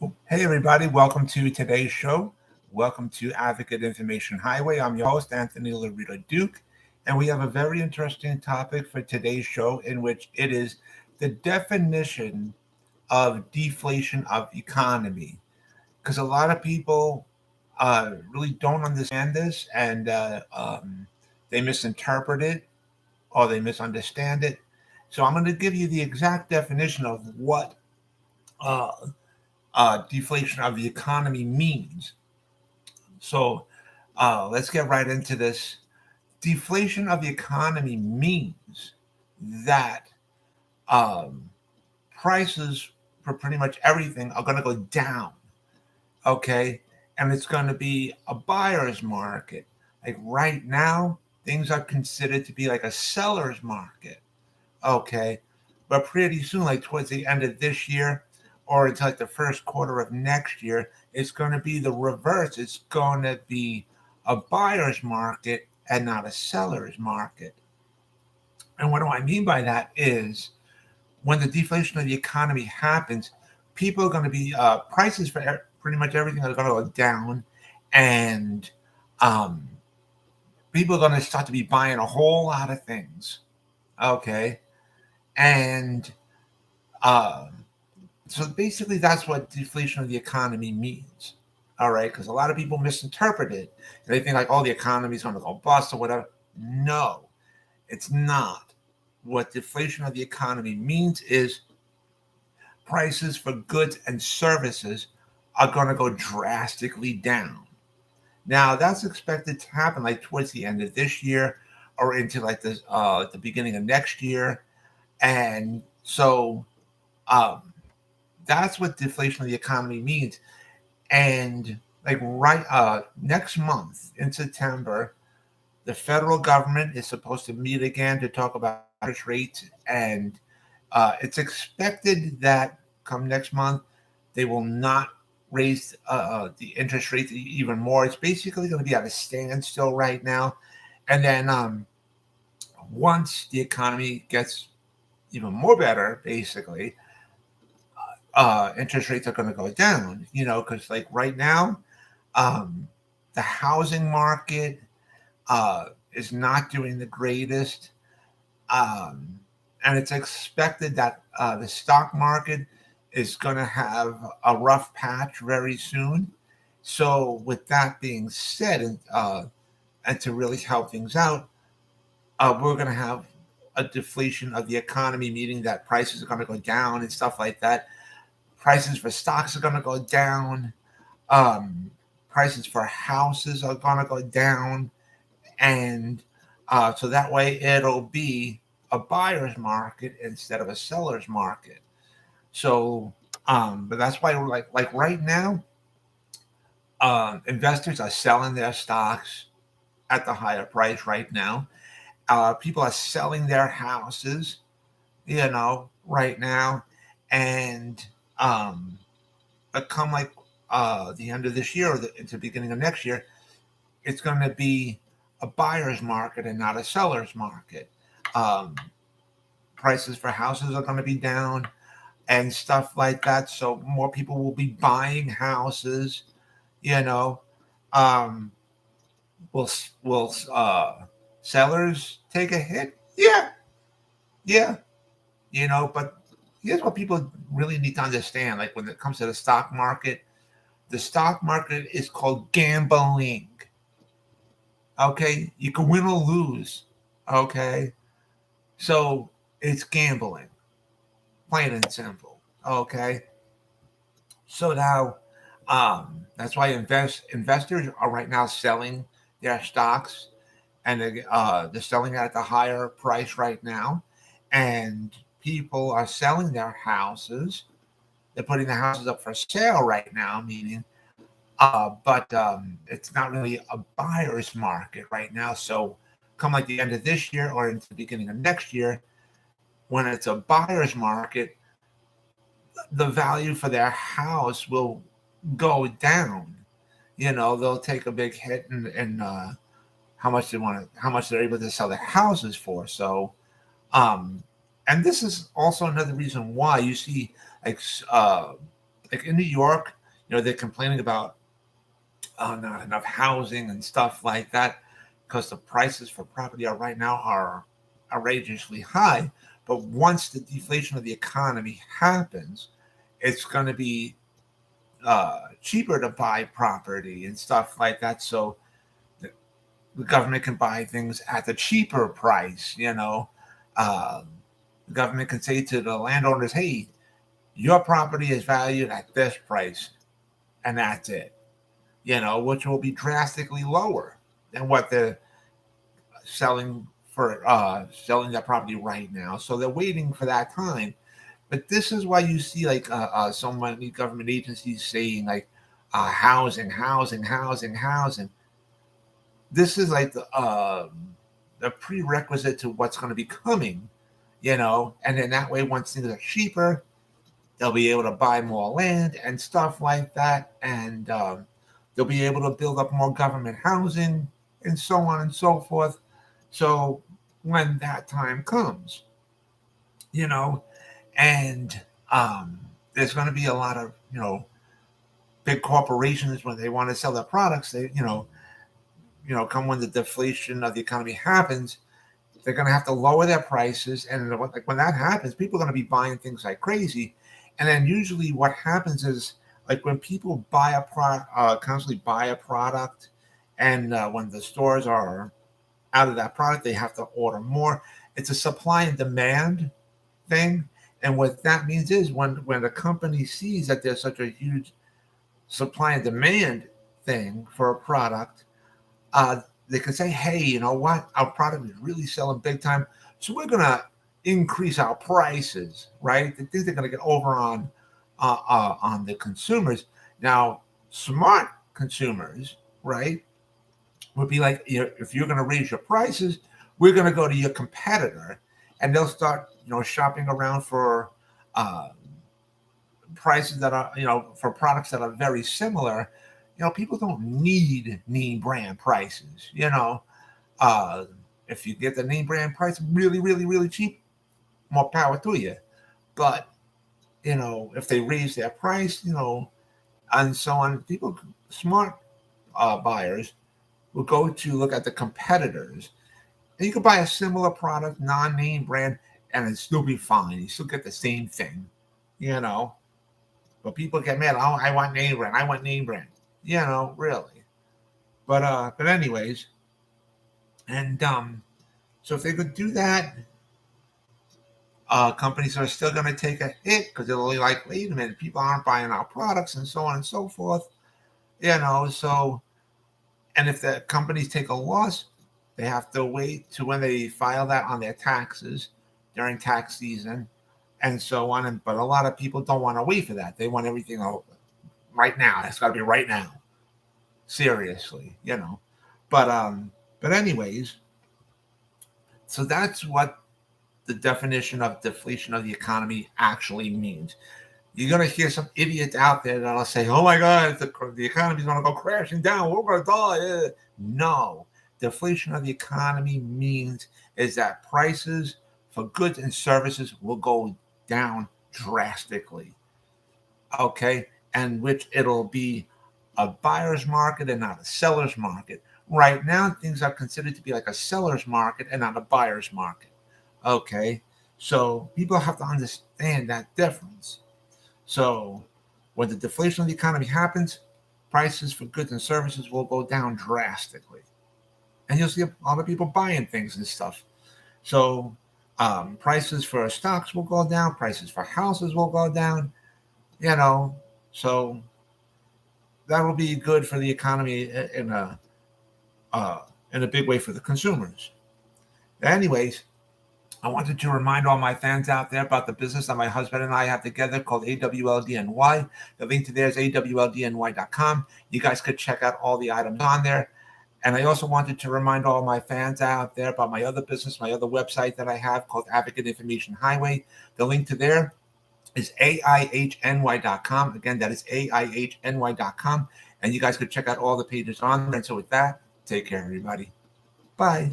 Hey, everybody, welcome to today's show. Welcome to Advocate Information Highway. I'm your host, Anthony Lorito-Duke, and we have a very interesting topic for today's show, in which it is the definition of deflation of economy. Because a lot of people really don't understand this, and they misinterpret it or they misunderstand it. So I'm going to give you the exact definition of what uh, deflation of the economy means. So let's get right into this. Deflation of the economy means that um, prices for pretty much everything are going to go down, okay? And it's going to be a buyer's market. Like right now, things are considered to be like a seller's market, okay? But pretty soon, like towards the end of this year or until like the first quarter of next year, it's going to be the reverse. It's going to be a buyer's market and not a seller's market. And what do I mean by that is when the deflation of the economy happens, people are going to be, prices for pretty much everything are going to go down. And um, people are going to start to be buying a whole lot of things. Okay. And um, so basically, that's what deflation of the economy means. All right, because a lot of people misinterpret it. They think like, oh, the economy is going to go bust or whatever. No, it's not. What deflation of the economy means is prices for goods and services are going to go drastically down. Now, that's expected to happen like towards the end of this year or into like the beginning of next year. And so um, that's what deflation of the economy means. And like right next month in September, the federal government is supposed to meet again to talk about interest rates, and it's expected that come next month they will not raise the interest rates even more. It's basically going to be at a standstill right now, and then once the economy gets even more better, basically, interest rates are going to go down. You know, because like right now, um, the housing market uh, is not doing the greatest, um, and it's expected that the stock market is going to have a rough patch very soon. So, with that being said, and to really help things out, we're going to have a deflation of the economy, meaning that prices are going to go down and stuff like that. Prices for stocks are going to go down. Um, Prices for houses are going to go down, and so that way it'll be a buyer's market instead of a seller's market. So, but that's why we're like right now, investors are selling their stocks at the higher price right now. People are selling their houses, you know, right now, and um, come like the end of this year or into the beginning of next year, it's going to be a buyer's market and not a seller's market. Um, Prices for houses are going to be down and stuff like that. So more people will be buying houses. You know, um, will sellers take a hit? Yeah, yeah. You know, but here's what people really need to understand. Like when it comes to the stock market is called gambling. Okay, you can win or lose. Okay, so it's gambling, plain and simple. Okay, so now that's why investors are right now selling their stocks, and they're selling at a higher price right now, and people are selling their houses. They're putting the houses up for sale right now, meaning, but it's not really a buyer's market right now. So, come like the end of this year or into the beginning of next year, when it's a buyer's market, the value for their house will go down. You know, they'll take a big hit in how much how much they're able to sell their houses for. So, um, and this is also another reason why you see like like in New York, they're complaining about not enough housing and stuff like that because the prices for property right now are outrageously high. But once the deflation of the economy happens, it's going to be cheaper to buy property and stuff like that. So the government can buy things at a cheaper price. Uh, the government can say to the landowners, "Hey, your property is valued at this price, and that's it." Which will be drastically lower than what they're selling for selling that property right now. So they're waiting for that time. But this is why you see like so many government agencies saying like housing, housing, housing, housing. This is like the prerequisite to what's going to be coming, and then that way once things are cheaper, they'll be able to buy more land and stuff like that, and they'll be able to build up more government housing and so on and so forth. So when that time comes, and there's going to be a lot of, big corporations when they want to sell their products, they, come when the deflation of the economy happens, they're going to have to lower their prices. And like when that happens, people are going to be buying things like crazy. And then usually what happens is like when people constantly buy a product, and when the stores are out of that product, they have to order more. It's a supply and demand thing. And what that means is when a company sees that there's such a huge supply and demand thing for a product, they can say, "Hey, you know what? Our product is really selling big time, so we're gonna increase our prices." Right? They think they're gonna get over on the consumers. Now, smart consumers, right, would be like, if you're gonna raise your prices, we're gonna go to your competitor, and they'll start, shopping around for uh, prices that are, for products that are very similar. People don't need name brand prices. Uh, if you get the name brand price really, really, really cheap, more power to you. But if they raise their price, and so on, people, smart buyers, will go to look at the competitors, and you can buy a similar product, non-name brand, and it still be fine. You still get the same thing, you know. But people get mad. Oh, I want name brand. I want name brand. Really. But anyways, and so if they could do that, companies are still going to take a hit because they'll be like, wait a minute, people aren't buying our products and so on and so forth. So, and if the companies take a loss, they have to wait to when they file that on their taxes during tax season and so on. But a lot of people don't want to wait for that. They want everything right now. It's got to be right now. Seriously. But anyways, so that's what the definition of deflation of the economy actually means. You're going to hear some idiot out there that'll say, oh my God, the economy's going to go crashing down. We're going to die. No. Deflation of the economy means is that prices for goods and services will go down drastically. Okay? And which it'll be a buyer's market and not a seller's market. Right now, things are considered to be like a seller's market and not a buyer's market. Okay? So people have to understand that difference. So when the deflation of the economy happens, prices for goods and services will go down drastically. And you'll see a lot of people buying things and stuff. So prices for stocks will go down. Prices for houses will go down. So that will be good for the economy in a big way for the consumers. Anyways, I wanted to remind all my fans out there about the business that my husband and I have together called AWLDNY. The link to there is awldny.com. You guys could check out all the items on there. And I also wanted to remind all my fans out there about my other business, my other website that I have called Advocate Information Highway. The link to there is AIHNY.com. Again, that is AIHNY.com. And you guys could check out all the pages on there. And so with that, take care, everybody. Bye.